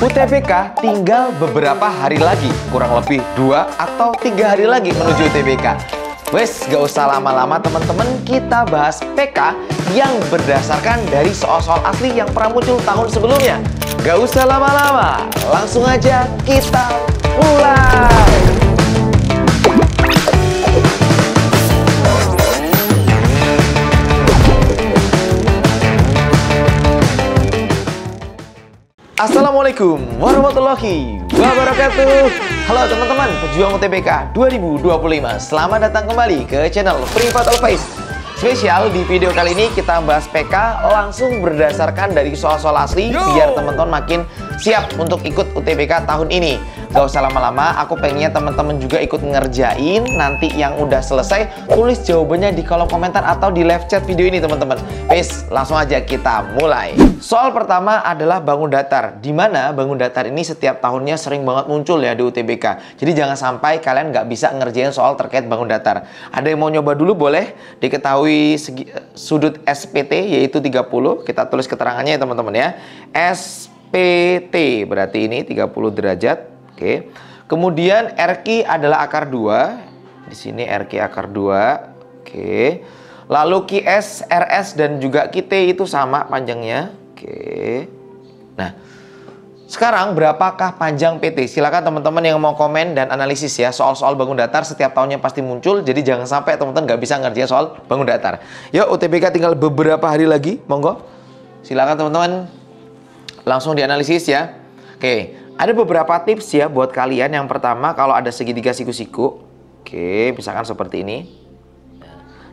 UTBK tinggal beberapa hari lagi, kurang lebih 2 atau 3 hari lagi menuju UTBK. Wes, gak usah lama-lama teman-teman, kita bahas PK yang berdasarkan dari soal-soal asli yang pernah muncul tahun sebelumnya. Gak usah lama-lama, langsung aja kita mulai! Assalamualaikum warahmatullahi wabarakatuh. Halo teman-teman pejuang UTBK 2025. Selamat datang kembali ke channel Privat Alfaiz. Spesial di video kali ini kita bahas PK langsung berdasarkan dari soal-soal asli biar teman-teman makin siap untuk ikut UTBK tahun ini. Gak usah lama-lama, aku pengennya teman-teman juga ikut ngerjain. Nanti yang udah selesai tulis jawabannya di kolom komentar atau di live chat video ini teman-teman. Wes, langsung aja kita mulai. Soal pertama adalah bangun datar, dimana bangun datar ini setiap tahunnya sering banget muncul ya di UTBK. Jadi jangan sampai kalian nggak bisa ngerjain soal terkait bangun datar. Ada yang mau nyoba dulu boleh, diketahui sudut SPT yaitu 30. Kita tulis keterangannya ya teman-teman ya. SPT berarti ini 30 derajat. Oke. Kemudian RQ adalah akar 2. Di sini RQ akar 2. Oke. Lalu QS, RS dan juga QT itu sama panjangnya. Oke. Nah, sekarang berapakah panjang PT? Silakan teman-teman yang mau komen dan analisis ya. Soal-soal bangun datar setiap tahunnya pasti muncul. Jadi jangan sampai teman-teman nggak bisa ngerjain soal bangun datar. Yuk, UTBK tinggal beberapa hari lagi. Monggo. Silakan teman-teman langsung dianalisis ya. Oke. Ada beberapa tips ya buat kalian. Yang pertama, kalau ada segitiga siku-siku. Oke, misalkan seperti ini.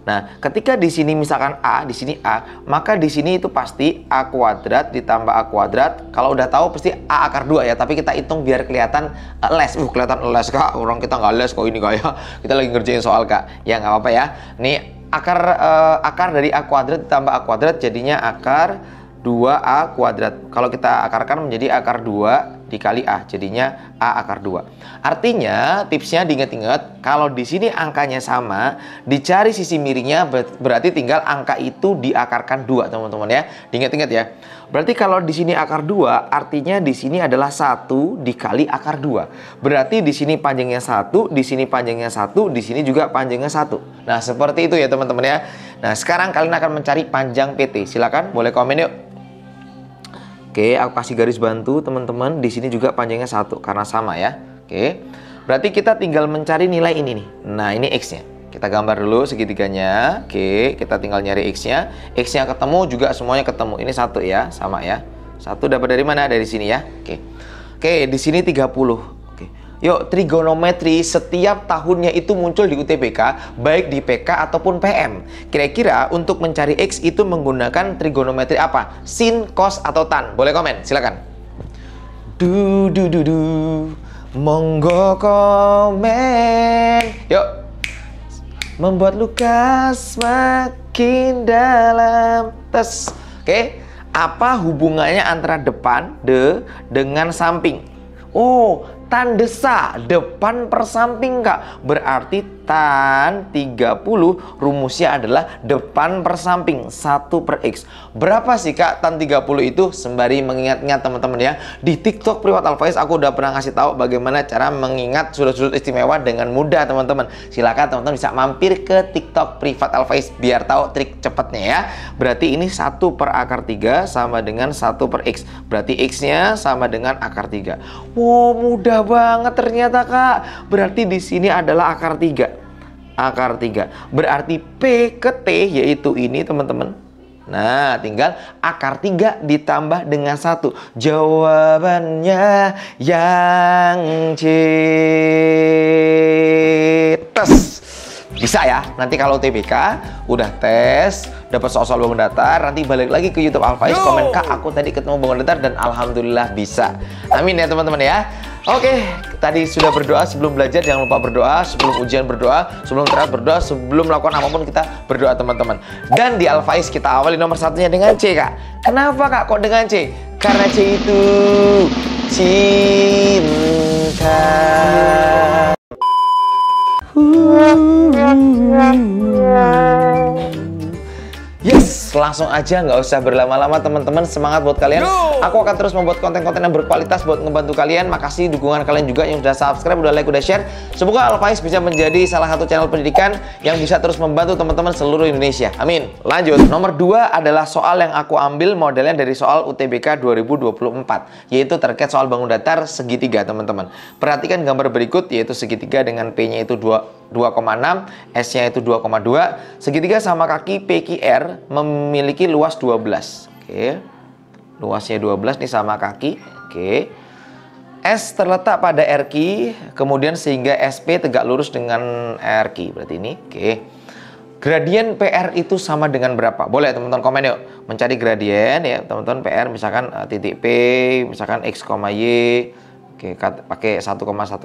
Nah, ketika di sini misalkan A, di sini A, maka di sini itu pasti A kuadrat ditambah A kuadrat. Kalau udah tahu pasti A akar 2 ya, tapi kita hitung biar kelihatan les. Kelihatan les Kak, orang kita nggak les kok ini kayak. Kita lagi ngerjain soal Kak. Ya nggak apa-apa ya. Nih, akar dari A kuadrat ditambah A kuadrat jadinya akar 2A kuadrat. Kalau kita akarkan menjadi akar 2 dikali A, jadinya A akar 2. Artinya tipsnya diingat-ingat, kalau di sini angkanya sama, dicari sisi miringnya, berarti tinggal angka itu diakarkan 2 teman-teman ya. Diingat-ingat ya. Berarti kalau di sini akar 2, artinya di sini adalah 1 dikali akar 2. Berarti di sini panjangnya 1, di sini panjangnya 1, di sini juga panjangnya 1. Nah, seperti itu ya teman-teman ya. Nah, sekarang kalian akan mencari panjang PT. Silakan boleh komen yuk. Oke, aku kasih garis bantu teman-teman. Di sini juga panjangnya 1 karena sama ya. Oke. Berarti kita tinggal mencari nilai ini nih. Nah, ini X-nya. Kita gambar dulu segitiganya. Oke, kita tinggal nyari X-nya. X-nya ketemu juga semuanya ketemu. Ini 1 ya, sama ya. 1 dapat dari mana? Dari sini ya. Oke. Oke, di sini 30. Yuk, trigonometri setiap tahunnya itu muncul di UTBK, baik di PK ataupun PM. Kira-kira untuk mencari X itu menggunakan trigonometri apa? Sin, cos, atau tan? Boleh komen, silakan. Monggo komen. Yuk. Membuat luka semakin dalam. Tes. Oke. Apa hubungannya antara depan, dengan samping? Oh, tan desa, depan per samping Kak. Berarti tan 30 rumusnya adalah depan per samping 1 per X. Berapa sih Kak tan 30 itu? Sembari mengingat-ingat teman-teman ya. Di TikTok Privat Alfaiz aku udah pernah ngasih tahu bagaimana cara mengingat sudut-sudut istimewa dengan mudah teman-teman. Silakan teman-teman bisa mampir ke TikTok Privat Alfaiz biar tahu trik cepatnya ya. Berarti ini 1 per akar 3 sama dengan 1 per X. Berarti X-nya sama dengan akar 3. Wow, mudah banget ternyata Kak. Berarti di sini adalah akar 3. Akar 3. Berarti P ke T yaitu ini teman-teman. Nah, tinggal akar 3 ditambah dengan 1. Jawabannya yang C. Tes. Bisa ya, nanti kalau UTBK udah tes, dapat soal-soal bangun datar, nanti balik lagi ke YouTube Alfaiz, komen Kak, aku tadi ketemu bangun datar dan alhamdulillah bisa. Amin ya teman-teman ya. Oke, tadi sudah berdoa sebelum belajar, jangan lupa berdoa, sebelum ujian berdoa, sebelum terat berdoa, sebelum melakukan apapun kita berdoa teman-teman. Dan di Alfaiz kita awali nomor satunya dengan C Kak. Kenapa Kak kok dengan C? Karena C itu cinta. Yes, langsung aja, nggak usah berlama-lama teman-teman. Semangat buat kalian. Aku akan terus membuat konten-konten yang berkualitas buat ngebantu kalian. Makasih dukungan kalian juga yang sudah subscribe, udah like, udah share. Semoga Alfaiz bisa menjadi salah satu channel pendidikan yang bisa terus membantu teman-teman seluruh Indonesia. Amin. Lanjut. Nomor 2 adalah soal yang aku ambil modelnya dari soal UTBK 2024, yaitu terkait soal bangun datar segitiga, teman-teman. Perhatikan gambar berikut, yaitu segitiga dengan P-nya itu 2,6, S-nya itu 2,2. Segitiga sama kaki PQR memiliki luas 12. Oke. Luasnya 12 nih sama kaki. Oke. S terletak pada RQ, kemudian sehingga SP tegak lurus dengan RQ. Berarti ini. Oke. Gradien PR itu sama dengan berapa? Boleh teman-teman komen yuk. Mencari gradien ya, teman-teman. PR misalkan titik P, misalkan X, Y. Oke, pakai 1,1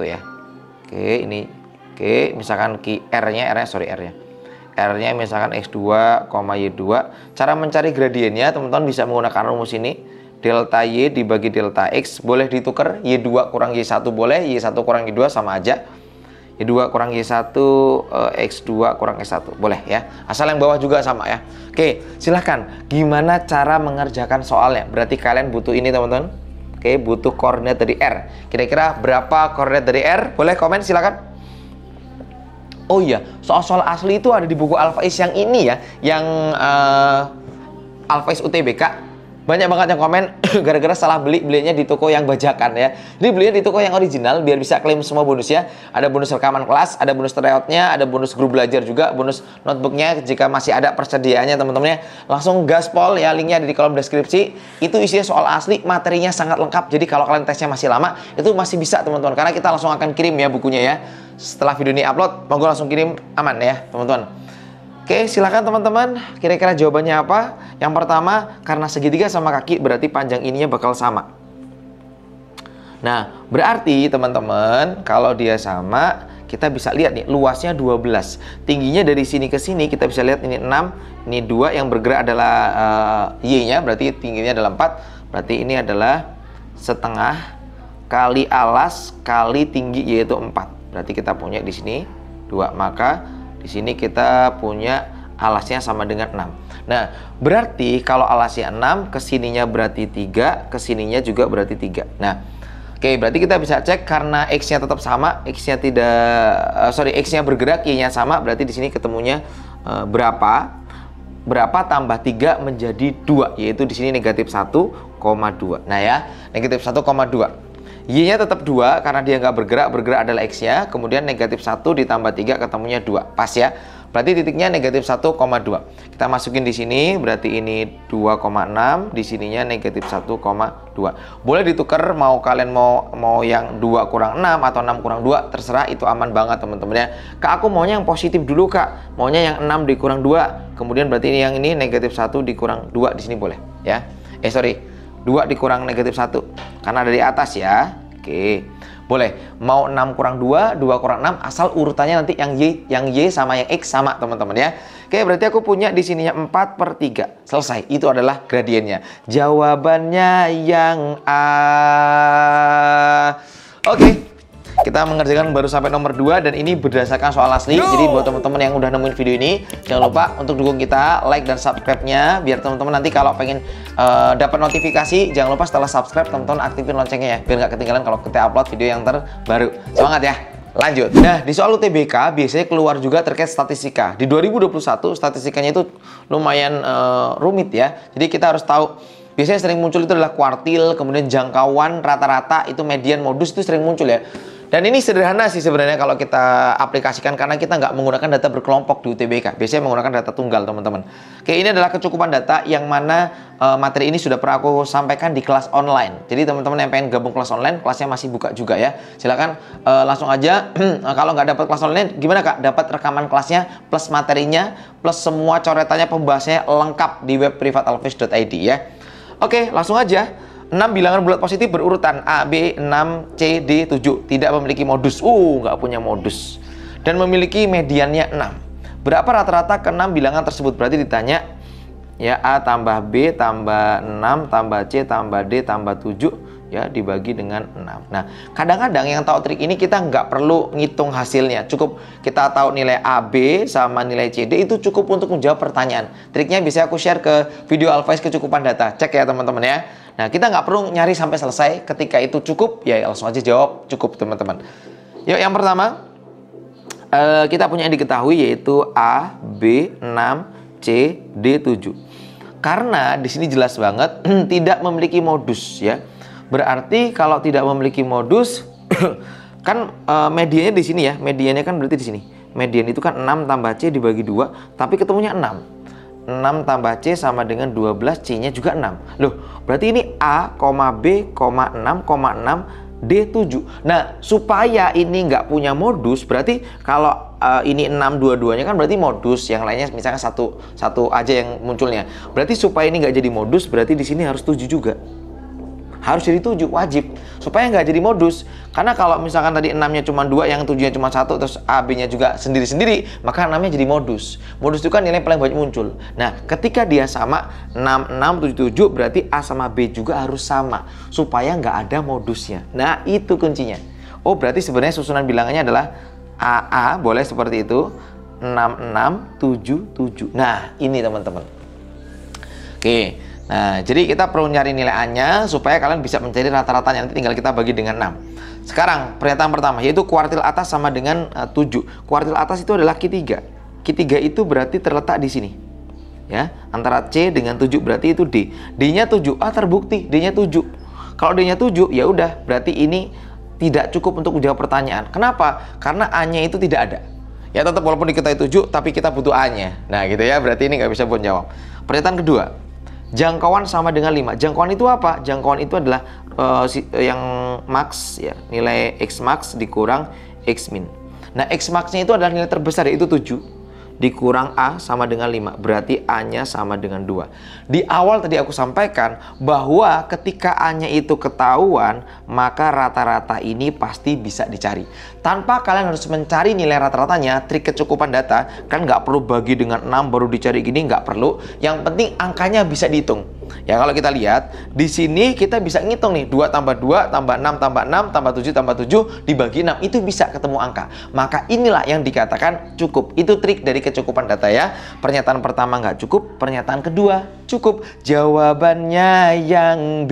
ya. Oke, ini. Oke, misalkan R-nya misalkan X2, Y2. Cara mencari gradiennya, teman-teman bisa menggunakan rumus ini. Delta Y dibagi delta X, boleh ditukar. Y2 kurang Y1 boleh, Y1 kurang Y2 sama aja. Y2 kurang Y1, X2 kurang X1, boleh ya. Asal yang bawah juga sama ya. Oke, silahkan. Gimana cara mengerjakan soalnya? Berarti kalian butuh ini teman-teman. Oke, butuh koordinat dari R. Kira-kira berapa koordinat dari R? Boleh komen, silakan. Oh iya, soal-soal asli itu ada di buku Alfaiz yang ini ya, yang Alfaiz UTBK. Banyak banget yang komen gara-gara salah belinya di toko yang bajakan ya. Jadi belinya di toko yang original biar bisa klaim semua bonusnya. Ada bonus rekaman kelas, ada bonus tryoutnya, ada bonus grup belajar juga, bonus notebooknya jika masih ada persediaannya teman-temannya. Langsung gaspol ya, linknya ada di kolom deskripsi. Itu isinya soal asli, materinya sangat lengkap. Jadi kalau kalian tesnya masih lama, itu masih bisa teman-teman. Karena kita langsung akan kirim ya bukunya ya. Setelah video ini upload, monggo langsung kirim, aman ya teman-teman. Oke, silakan teman-teman. Kira-kira jawabannya apa? Yang pertama, karena segitiga sama kaki berarti panjang ininya bakal sama. Nah, berarti teman-teman, kalau dia sama, kita bisa lihat nih, luasnya 12. Tingginya dari sini ke sini, kita bisa lihat ini 6, ini 2, yang bergerak adalah Y-nya, berarti tingginya adalah 4. Berarti ini adalah setengah kali alas kali tinggi, yaitu 4. Berarti kita punya di sini 2, maka di sini kita punya alasnya sama dengan 6. Nah, berarti kalau alasnya 6, kesininya berarti 3, kesininya juga berarti 3. Nah, oke, berarti kita bisa cek karena X-nya tetap sama, X-nya X-nya bergerak, Y-nya sama, berarti di sini ketemunya berapa? Berapa tambah 3 menjadi 2, yaitu di sini negatif 1,2. Nah ya, negatif 1,2. Y-nya tetap 2 karena dia nggak bergerak adalah X-nya, kemudian negatif 1 ditambah 3 ketemunya 2, pas ya. Berarti titiknya negatif 1,2. Kita masukin di sini, berarti ini 2,6, di sininya negatif 1,2. Boleh ditukar, mau kalian mau yang 2 kurang 6 atau 6 kurang 2, terserah, itu aman banget teman-teman ya. Kak, aku maunya yang positif dulu Kak, maunya yang 6 dikurang 2, kemudian berarti ini yang ini negatif 1 dikurang 2, di sini boleh ya. 2 dikurang negatif 1 karena dari atas ya. Oke, boleh. Mau 6 kurang 2, 2 kurang 6, asal urutannya nanti yang Y sama yang X sama teman-teman ya. Oke, berarti aku punya di sininya 4/3. Selesai, itu adalah gradiennya. Jawabannya yang A. Oke, kita mengerjakan baru sampai nomor 2 dan ini berdasarkan soal asli. Jadi buat teman-teman yang udah nemuin video ini, jangan lupa untuk dukung kita, like dan subscribe-nya biar teman-teman nanti kalau pengen dapat notifikasi, jangan lupa setelah subscribe teman-teman aktifin loncengnya ya, biar nggak ketinggalan kalau kita upload video yang terbaru. Semangat ya. Lanjut. Nah, di soal UTBK biasanya keluar juga terkait statistika. Di 2021 statistikanya itu lumayan rumit ya. Jadi kita harus tahu. Biasanya sering muncul itu adalah kuartil, kemudian jangkauan, rata-rata, itu median, modus itu sering muncul ya. Dan ini sederhana sih sebenarnya kalau kita aplikasikan karena kita nggak menggunakan data berkelompok di UTBK. Biasanya menggunakan data tunggal teman-teman. Oke, ini adalah kecukupan data yang mana materi ini sudah pernah aku sampaikan di kelas online. Jadi teman-teman yang pengen gabung kelas online, kelasnya masih buka juga ya. Silakan langsung aja. Kalau nggak dapat kelas online, gimana Kak? Dapat rekaman kelasnya plus materinya plus semua coretannya, pembahasannya lengkap di web privatalfaiz.id ya. Oke, langsung aja. 6 bilangan bulat positif berurutan A, B, 6, C, D, 7. Tidak memiliki modus. Nggak punya modus. Dan memiliki mediannya 6. Berapa rata-rata ke-6 bilangan tersebut? Berarti ditanya ya, A tambah B tambah 6 tambah C tambah D tambah 7 ya dibagi dengan 6. Nah, kadang-kadang yang tahu trik ini kita nggak perlu ngitung hasilnya. Cukup kita tahu nilai AB sama nilai CD itu cukup untuk menjawab pertanyaan. Triknya bisa aku share ke video Alphais kecukupan data. Cek ya teman-teman ya. Nah, kita nggak perlu nyari sampai selesai. Ketika itu cukup, ya langsung aja jawab cukup teman-teman. Yuk, yang pertama kita punya yang diketahui yaitu A, B, 6, C, D, 7. Karena di sini jelas banget tidak memiliki modus ya. Berarti kalau tidak memiliki modus kan mediannya di sini ya. Mediannya kan berarti di sini. Median itu kan 6 tambah C dibagi 2, tapi ketemunya 6. 6 tambah C sama dengan 12, C-nya juga 6. Loh, berarti ini A, B, 6, 6, D 7. Nah, supaya ini nggak punya modus, berarti kalau ini 6 dua-duanya kan berarti modus, yang lainnya misalnya satu aja yang munculnya. Berarti supaya ini nggak jadi modus, berarti di sini harus 7 juga. Harus jadi 7, wajib. Supaya nggak jadi modus. Karena kalau misalkan tadi 6-nya cuma 2, yang 7-nya cuma 1, terus AB-nya juga sendiri-sendiri, maka 6-nya jadi modus. Modus itu kan nilai paling banyak muncul. Nah, ketika dia sama, 6, 6, 7, 7, berarti A sama B juga harus sama. Supaya nggak ada modusnya. Nah, itu kuncinya. Oh, berarti sebenarnya susunan bilangannya adalah AA, boleh seperti itu. 6, 6, 7, 7. Nah, ini teman-teman. Oke. Nah, jadi kita perlu nyari nilai A-nya supaya kalian bisa mencari rata-ratanya. Nanti tinggal kita bagi dengan 6. Sekarang, pernyataan pertama, yaitu kuartil atas sama dengan 7. Kuartil atas itu adalah Q3. Q3 itu berarti terletak di sini. Ya, antara C dengan 7 berarti itu D. D-nya 7. Ah, terbukti D-nya 7. Kalau D-nya 7, ya udah, berarti ini tidak cukup untuk menjawab pertanyaan. Kenapa? Karena A-nya itu tidak ada. Ya, tetap walaupun diketahui 7, tapi kita butuh A-nya. Nah, gitu ya, berarti ini nggak bisa buat jawab. Pernyataan kedua, jangkauan sama dengan 5. Jangkauan itu apa? Jangkauan itu adalah yang max ya, nilai X max dikurang X min. Nah, X max-nya itu adalah nilai terbesar, yaitu 7 dikurang A sama dengan 5. Berarti A-nya sama dengan 2. Di awal tadi aku sampaikan bahwa ketika A-nya itu ketahuan, maka rata-rata ini pasti bisa dicari. Tanpa kalian harus mencari nilai rata-ratanya, trik kecukupan data, kan nggak perlu bagi dengan 6 baru dicari gini, nggak perlu. Yang penting angkanya bisa dihitung. Ya, kalau kita lihat di sini kita bisa ngitung nih, 2 tambah 2 tambah 6 tambah 6 tambah 7 tambah 7 dibagi 6, itu bisa ketemu angka. Maka inilah yang dikatakan cukup. Itu trik dari kecukupan data ya. Pernyataan pertama nggak cukup, pernyataan kedua cukup. Jawabannya yang B.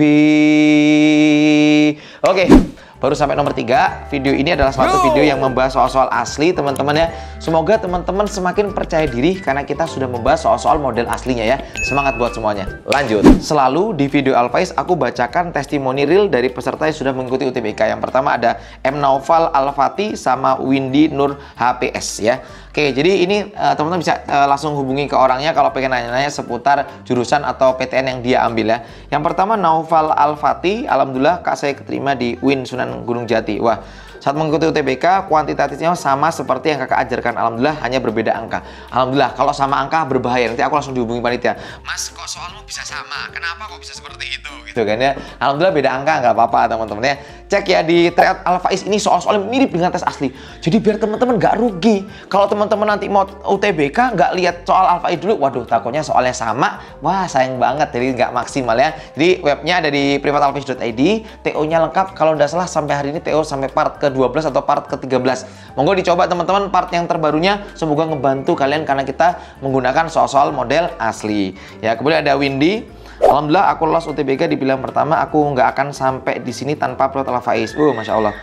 Oke. Baru sampai nomor 3. Video ini adalah suatu video yang membahas soal-soal asli teman-teman ya. Semoga teman-teman semakin percaya diri karena kita sudah membahas soal-soal model aslinya ya. Semangat buat semuanya. Lanjut. Selalu di video Alphais aku bacakan testimoni real dari peserta yang sudah mengikuti UTBK. Yang pertama ada M. Naufal Al-Fati sama Windy Nur HPS ya. Oke, jadi ini teman-teman bisa langsung hubungi ke orangnya kalau pengen nanya-nanya seputar jurusan atau PTN yang dia ambil ya. Yang pertama Naufal Al-Fati, alhamdulillah Kak saya keterima di UIN Sunan Gunung Jati. Wah, saat mengikuti UTBK kuantitatifnya sama seperti yang kakak ajarkan. Alhamdulillah hanya berbeda angka. Alhamdulillah, kalau sama angka berbahaya. Nanti aku langsung dihubungi panitia. Mas, kok soalmu bisa sama? Kenapa kok bisa seperti itu? Gitu kan ya. Alhamdulillah beda angka nggak apa-apa teman-teman ya. Cek ya di Tryout Alphais ini soal-soalnya mirip dengan tes asli. Jadi biar teman-teman nggak rugi. Kalau teman-teman nanti mau UTBK nggak lihat soal Alphais dulu, waduh takutnya soalnya sama. Wah sayang banget, jadi nggak maksimal ya. Jadi webnya ada di privatalphais.id. TO-nya lengkap. Kalau nggak salah sampai hari ini TO sampai part ke-12 atau part ke-13. Monggo dicoba teman-teman part yang terbarunya. Semoga ngebantu kalian karena kita menggunakan soal-soal model asli. Ya, kemudian ada Windy. Alhamdulillah aku lolos UTBK di pilihan pertama. Aku nggak akan sampai di sini tanpa Prot Alphais. Masya Allah.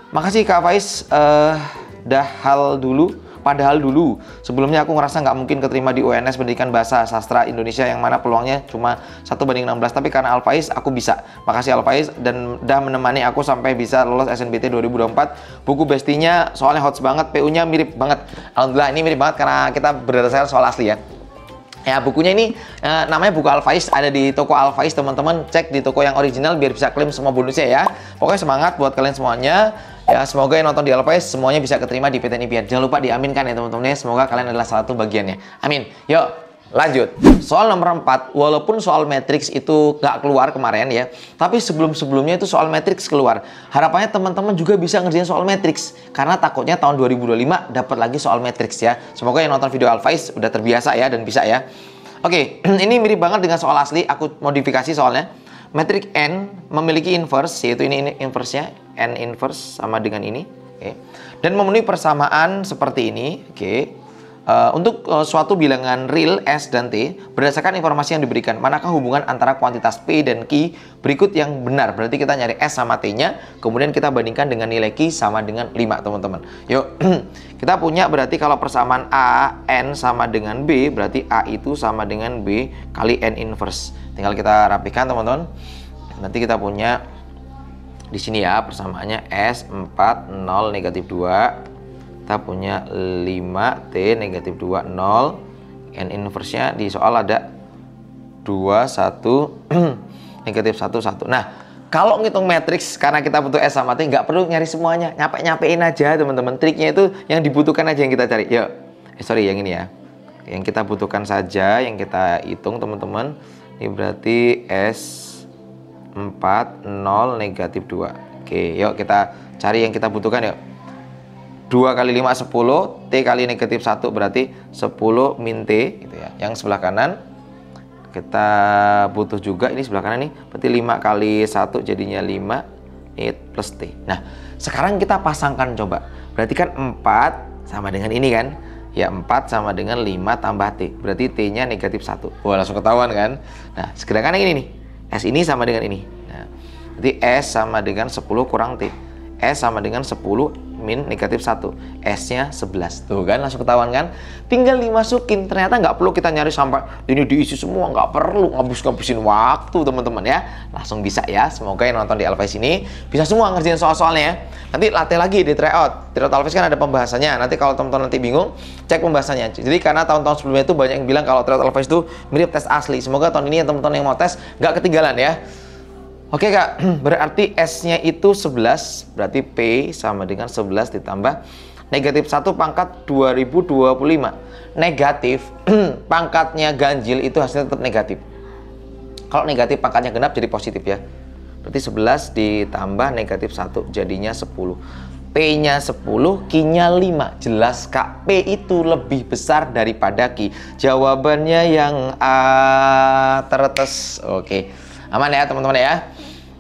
Makasih Kak Faiz. Padahal dulu sebelumnya aku ngerasa nggak mungkin keterima di UNS Pendidikan Bahasa Sastra Indonesia yang mana peluangnya cuma 1/16. Tapi karena Alphais aku bisa. Makasih Alphais dan udah menemani aku sampai bisa lolos SNBT 2024. Buku bestinya soalnya hot banget, PU-nya mirip banget. Alhamdulillah ini mirip banget karena kita berdasarkan soal asli ya. Ya, bukunya ini namanya buku Alphais, ada di toko Alphais teman-teman. Cek di toko yang original biar bisa klaim semua bonusnya ya. Pokoknya semangat buat kalian semuanya. Ya, semoga yang nonton di Alphais semuanya bisa keterima di PTN IPIAN. Jangan lupa diaminkan ya teman-teman ya. Semoga kalian adalah salah satu bagiannya. Amin. Yuk, lanjut. Soal nomor 4, walaupun soal matriks itu nggak keluar kemarin ya, tapi sebelum-sebelumnya itu soal matriks keluar. Harapannya teman-teman juga bisa ngerjain soal matriks, karena takutnya tahun 2025 dapat lagi soal matriks ya. Semoga yang nonton video Alphais udah terbiasa ya dan bisa ya. Oke, ini mirip banget dengan soal asli, aku modifikasi soalnya. Metrik N memiliki inverse, yaitu ini inverse-nya, N inverse sama dengan ini. Oke. Dan memenuhi persamaan seperti ini. Oke. Untuk suatu bilangan real S dan T berdasarkan informasi yang diberikan, manakah hubungan antara kuantitas P dan Q berikut yang benar? Berarti kita nyari S sama T-nya, kemudian kita bandingkan dengan nilai Q sama dengan 5, teman-teman. Yuk, kita punya berarti kalau persamaan A, N sama dengan B, berarti A itu sama dengan B kali N inverse. Tinggal kita rapikan, teman-teman. Nanti kita punya di sini ya persamaannya S 4, 0, negatif 2. Kita punya 5, T negatif 2, 0. N inverse-nya di soal ada 2, 1, negatif 1, 1. Nah, kalau ngitung matriks, karena kita butuh S sama T, nggak perlu nyari semuanya. Nyampe-nyampein aja, teman-teman. Triknya itu yang dibutuhkan aja yang kita cari. Yuk, sorry, yang ini ya. Yang kita butuhkan saja, yang kita hitung, teman-teman. Ini berarti S 4, 0, negatif 2. Oke, yuk kita cari yang kita butuhkan yuk. 2 kali 5, 10. T kali negatif 1 berarti 10 min T gitu ya. Yang sebelah kanan kita butuh juga, ini sebelah kanan nih. Berarti 5 kali 1 jadinya 5. Ini plus T. Nah, sekarang kita pasangkan coba. Berarti kan 4 sama dengan ini kan. Ya 4 sama dengan 5 tambah T. Berarti T-nya negatif 1. Wah, langsung ketahuan kan. Nah, sedangkan yang ini nih. S ini sama dengan ini. Nah, berarti S sama dengan 10 kurang T. S sama dengan 10 min negatif 1. S-nya 11. Tuh kan, langsung ketahuan kan. Tinggal dimasukin. Ternyata nggak perlu kita nyari sampai ini diisi semua. Nggak perlu ngabis-ngabisin waktu, teman-teman ya. Langsung bisa ya. Semoga yang nonton di Alphais ini bisa semua ngerjain soal-soalnya ya. Nanti latih lagi di tryout. Tryout Alphais kan ada pembahasannya. Nanti kalau teman-teman nanti bingung, cek pembahasannya. Jadi karena tahun-tahun sebelumnya itu banyak yang bilang kalau tryout Alphais itu mirip tes asli. Semoga tahun ini teman-teman yang mau tes nggak ketinggalan ya. Oke Kak, berarti S-nya itu 11, berarti P sama dengan 11 ditambah negatif 1 pangkat 2025. Negatif, pangkatnya ganjil itu hasilnya tetap negatif. Kalau negatif pangkatnya genap jadi positif ya. Berarti 11 ditambah negatif 1 jadinya 10. P-nya 10, Q-nya 5. Jelas Kak, P itu lebih besar daripada Q. Jawabannya yang A, teretes. Oke, aman ya teman-teman ya.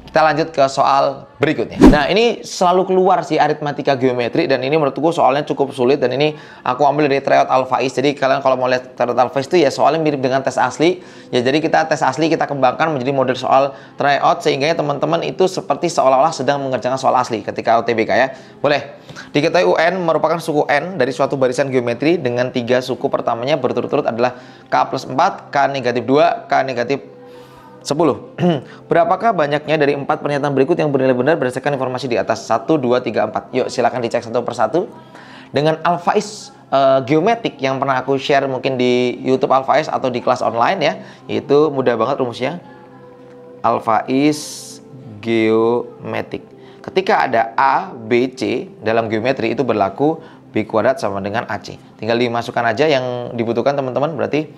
Kita lanjut ke soal berikutnya. Nah, ini selalu keluar sih aritmatika geometri, dan ini menurutku soalnya cukup sulit, dan ini aku ambil dari tryout Alphais. Jadi kalian kalau mau lihat tryout Alphais itu ya soalnya mirip dengan tes asli. Ya jadi kita tes asli kita kembangkan menjadi model soal tryout, sehingga teman-teman itu seperti seolah-olah sedang mengerjakan soal asli ketika UTBK ya. Boleh. Diketahui UN merupakan suku N dari suatu barisan geometri dengan 3 suku pertamanya berturut-turut adalah K plus 4, K negatif 2, K negatif 10. Berapakah banyaknya dari 4 pernyataan berikut yang bernilai benar berdasarkan informasi di atas? 1, 2, 3, 4. Yuk silakan dicek satu persatu. Dengan Alphais geometrik yang pernah aku share mungkin di YouTube Alphais atau di kelas online ya. Itu mudah banget rumusnya. Alphais geometrik. Ketika ada A, B, C dalam geometri itu berlaku B kuadrat sama dengan AC. Tinggal dimasukkan aja yang dibutuhkan teman-teman. Berarti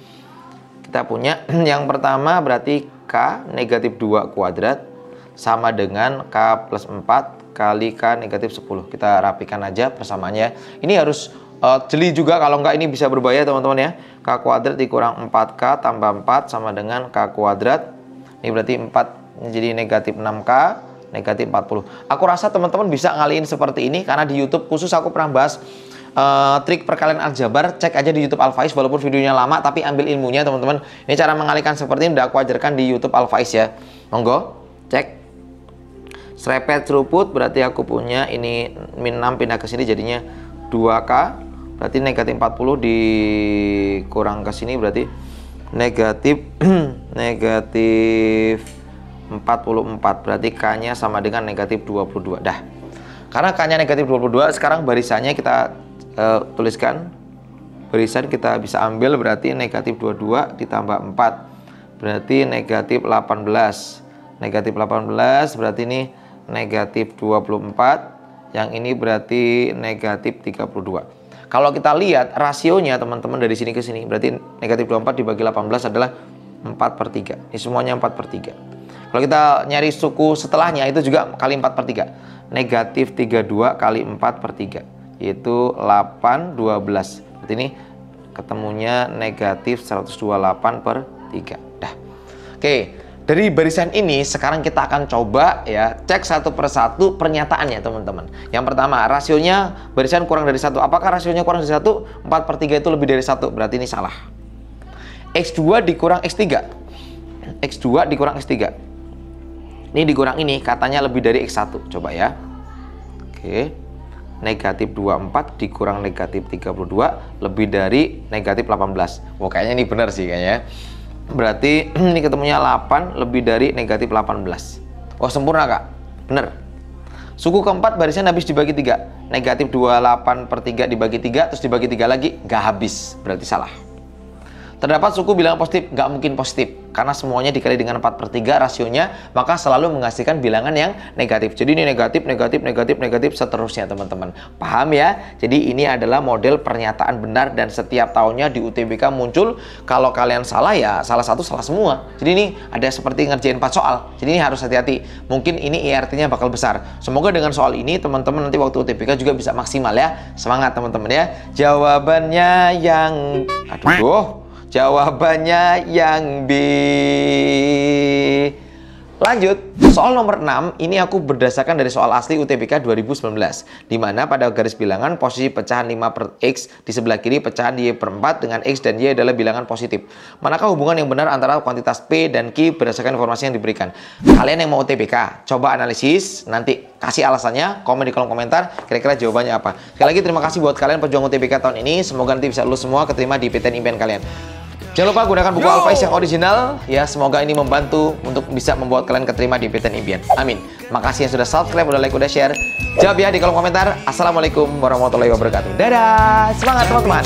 kita punya yang pertama berarti K negatif 2 kuadrat sama dengan K plus 4 kali K negatif 10. Kita rapikan aja persamaannya. Ini harus jeli juga, kalau enggak ini bisa berbahaya teman-teman ya. K kuadrat dikurang 4K tambah 4 sama dengan K kuadrat. Ini berarti 4 jadi negatif 6K negatif 40. Aku rasa teman-teman bisa ngalihin seperti ini karena di YouTube khusus aku pernah bahas trik perkalian aljabar. Cek aja di YouTube Alphais walaupun videonya lama, tapi ambil ilmunya teman-teman. Ini cara mengalihkan seperti ini udah aku ajarkan di YouTube Alphais ya. Monggo cek. Serepet seruput berarti aku punya ini min 6 pindah ke sini jadinya 2K. Berarti negatif 40 dikurang ke sini berarti negatif negatif 44. Berarti K-nya sama dengan negatif 22. Dah. Karena K-nya negatif 22, sekarang barisannya kita tuliskan. Barisan kita bisa ambil berarti negatif 22 ditambah 4 berarti negatif 18. Negatif 18 berarti ini negatif 24. Yang ini berarti negatif 32. Kalau kita lihat rasionya teman-teman dari sini ke sini berarti negatif 24 dibagi 18 adalah 4/3. Ini semuanya 4/3. Kalau kita nyari suku setelahnya itu juga kali 4/3. Negatif 32 kali 4/3 yaitu 8, 12. Berarti ini ketemunya negatif 128/3. Dah. Oke, Dari barisan ini sekarang kita akan coba ya cek satu persatu pernyataannya teman-teman. Yang pertama, rasionya barisan kurang dari 1. Apakah rasionya kurang dari 1? 4/3 itu lebih dari 1, berarti ini salah. X2 dikurang X3. X2 dikurang X3. Ini dikurang ini katanya lebih dari X1. Coba ya. Oke. Negatif 24 dikurang negatif 32 lebih dari negatif 18. Wah, kayaknya ini benar sih kayaknya. Berarti ini ketemunya 8 lebih dari negatif 18. Oh, sempurna Kak. Bener. Suku keempat barisan habis dibagi 3. Negatif 28/3 dibagi 3 terus dibagi 3 lagi, nggak habis. Berarti salah. Terdapat suku bilangan positif, nggak mungkin positif. Karena semuanya dikali dengan 4/3 rasionya, maka selalu menghasilkan bilangan yang negatif. Jadi ini negatif, negatif, negatif, negatif, seterusnya teman-teman. Paham ya? Jadi ini adalah model pernyataan benar dan setiap tahunnya di UTBK muncul. Kalau kalian salah ya salah satu salah semua. Jadi ini ada seperti ngerjain 4 soal. Jadi ini harus hati-hati. Mungkin ini IRT-nya bakal besar. Semoga dengan soal ini teman-teman nanti waktu UTBK juga bisa maksimal ya. Semangat teman-teman ya. Jawabannya yang... Jawabannya yang B. Lanjut, soal nomor 6 ini aku berdasarkan dari soal asli UTBK 2019, di mana pada garis bilangan posisi pecahan 5/X di sebelah kiri pecahan Y/4 dengan X dan Y adalah bilangan positif. Manakah hubungan yang benar antara kuantitas P dan Q berdasarkan informasi yang diberikan? Kalian yang mau UTBK, coba analisis, nanti kasih alasannya, komen di kolom komentar, kira-kira jawabannya apa. Sekali lagi terima kasih buat kalian pejuang UTBK tahun ini, semoga nanti bisa lulus semua keterima di PTN impian kalian. Jangan lupa gunakan buku Alfaiz yang original ya, semoga ini membantu untuk bisa membuat kalian keterima di PTN impian. Amin. Makasih yang sudah subscribe, udah like, udah share. Jawab ya di kolom komentar. Assalamualaikum warahmatullahi wabarakatuh. Dadah. Semangat teman-teman.